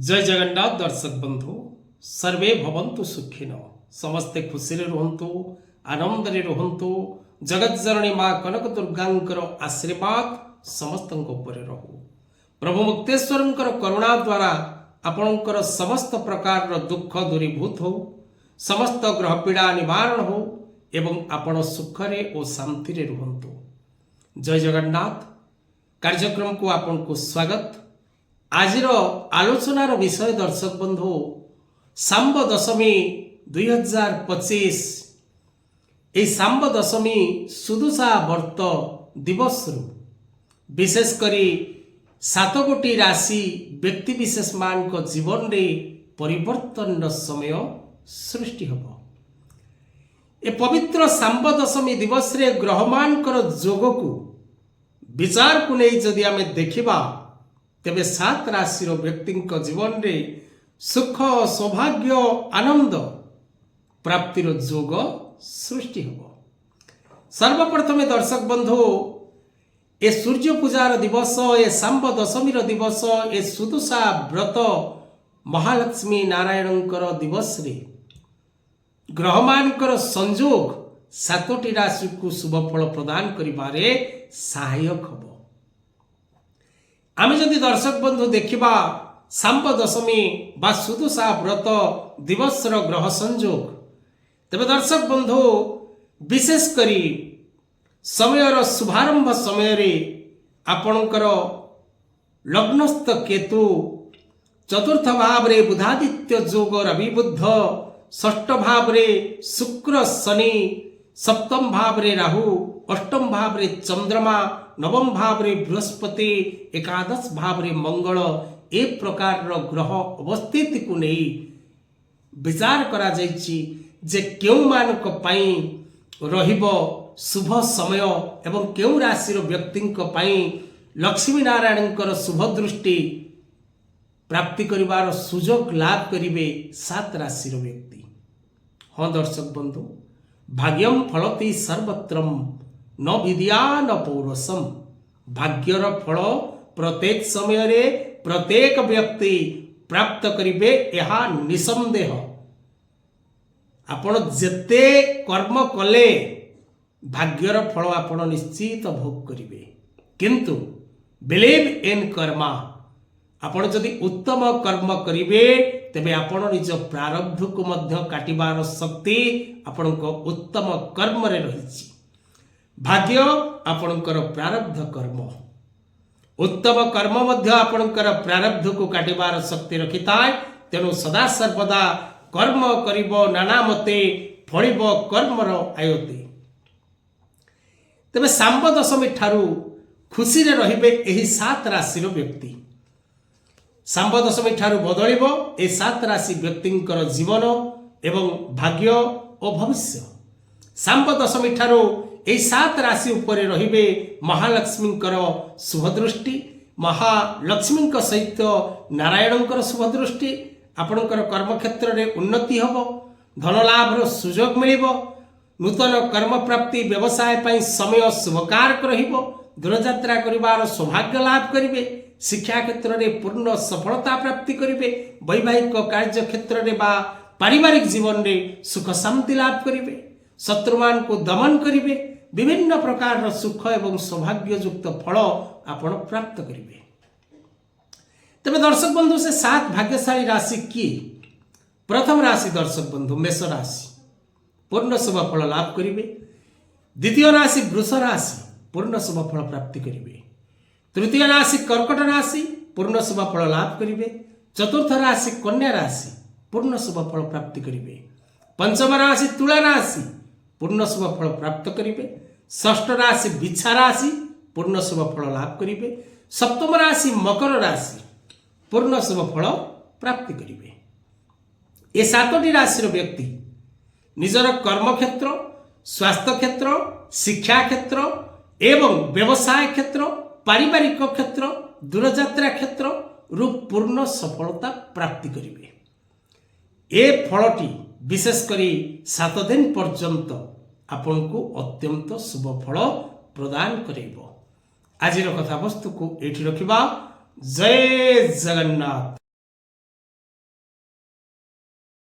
जय जगन्नाथ दर्शक बंधु सर्वे भवन्तु सुखिन समस्ते खुशी रुहंतु आनंद रुहंतु जगत जननी माँ कनक दुर्गांकर आशीर्वाद समस्त रहू प्रभु मुक्तेश्वर करुणा द्वारा आपणकर समस्त प्रकार दुख दूरीभूत हो समस्त ग्रह पीड़ा निवारण हो एवं आपण सुखरे और शांति रुहंतु। जय जगन्नाथ कार्यक्रम को आपन को स्वागत। आज आलोचनार विषय दर्शक बंधु सांब दशमी 2025 ये सांब दशमी सुदुषा व्रत दिवस विशेष करी 7 गोटी राशि व्यक्ति विशेष मान को जीवन रे परिवर्तन समय सृष्टि होब। ए पवित्र सांब दशमी दिवस रे ग्रहमान जोग को विचार को नहीं जदि आमे देखिबा तेबे 7 राशि व्यक्ति जीवन रे सुख सौभाग्य आनंद प्राप्तिर जोग सृष्टि होब। सर्वप्रथमे दर्शक बंधु ए सूर्य पूजार दिवस ए सांब दशमीर दिवस ए सुदुषा व्रत महालक्ष्मी नारायणकर दिवस रे ग्रहमानकर संयोग 7टी राशि को शुभ फल प्रदान करिबारे सहायक होब। आमे जदि दर्शक बंधु देखिबा सांब दशमी बा सुदुषा व्रत दिवस ग्रह संयोग तेबे दर्शक बंधु विशेष करी समय शुभारंभ समय रे आपणकर लग्नस्थ केतु चतुर्थ भाव रे बुधादित्य जोग रवि बुध षष्ठ भाव रे शुक्र शनि सप्तम भाव रे राहु अष्टम भाव रे चंद्रमा नवम भाव रे बृहस्पति एकादश भाव रे मंगल ए प्रकार ग्रह अवस्थिति को नहीं विचार करा जाइछि जे केउ मानक पई रहिबो शुभ समय एवं केउ राशि व्यक्ति लक्ष्मी नारायण शुभ दृष्टि प्राप्ति करिवार सुजोग लाभ करिवे 7 राशि व्यक्ति। हाँ दर्शक बंधु भाग्यम फलति सर्वत्रम न विद्या न पौरसम भाग्यर फल प्रत्येक समय रे प्रत्येक व्यक्ति प्राप्त करिवे यह निसंदेह। आपण जेते कर्म कले भाग्यर फल आपण निश्चित भोग करिवे किंतु बिलीव इन कर्मा आपण जदि उत्तम कर्म करिवे तेबे आपण निज प्रारब्ध को मध्य काटिबार शक्ति आपण को उत्तम कर्म रे रहिछि। भाग्य आपणकर प्रारब्ध कर्म उत्तम कर्म मध्य आपणकर प्रारब्ध को काटिबार शक्ति रखिताय तेणु सदा सर्वदा कर्म करिबो नाना मते फलिबो कर्मर आयते। तेबे सांब दशमी ठारू खुशी रे रहिबे एही 7 राशि व्यक्ति। सांब दशमी ठारू बदलिबो ए 7 राशि व्यक्तिंकर जीवन एवं भाग्य और भविष्य। सांब दशमी ठारू ए 7 राशि उपरे रहिबे महालक्ष्मींकर शुभ दृष्टि महालक्ष्मी सहित नारायणंकर शुभ दृष्टि आपणकर कर्म क्षेत्र रे उन्नति होबो धन लाभ रो सुजोग मिलिबो नूतन कर्म प्राप्ति व्यवसाय पई समय शुभकारक रहिबो दूरयात्रा करिवार सौभाग्य लाभ करिवे शिक्षा क्षेत्र रे पूर्ण सफलता प्राप्ति करिवे वैवाहिक कार्य क्षेत्र रे बा पारिवारिक जीवन रे सुख शांति लाभ करिवे शत्रुमान को दमन करिवे विभिन्न प्रकार सुख एवं सौभाग्य युक्त फल आपण प्राप्त करिवे। तबे दर्शक बंधु से 7 भाग्यशाली राशि की प्रथम राशि दर्शक बंधु मेष राशि पूर्ण शुभ फल लाभ करिवे। द्वितीय राशि वृष राशि पूर्ण शुभ फल प्राप्ति करिवे। तृतीय राशि कर्कट राशि पूर्ण शुभ फल लाभ करिवे। चतुर्थ राशि कन्या राशि पूर्ण शुभ फल प्राप्ति करिवे। पंचम राशि तुला राशि पूर्ण शुभ फल प्राप्त करिवे। षष्ठ राशि बिच्छा राशि पूर्ण शुभ फल लाभ करिवे। सप्तम राशि मकर राशि पूर्ण शुभ फल प्राप्ति करिवे। ए 7टी राशि व्यक्ति निजर कर्म क्षेत्र स्वास्थ्य क्षेत्र शिक्षा क्षेत्र एवं व्यवसाय क्षेत्र पारिवारिक क्षेत्र दूरयात्रा क्षेत्र रु पूर्ण सफलता प्राप्ति करिवे। ए फलटी विशेष करी 7 दिन पर्यंत आपन को अत्यंत शुभ फल प्रदान करेबो। आजिर कथा वस्तु को एठी रखिबा। जय जगन्नाथ।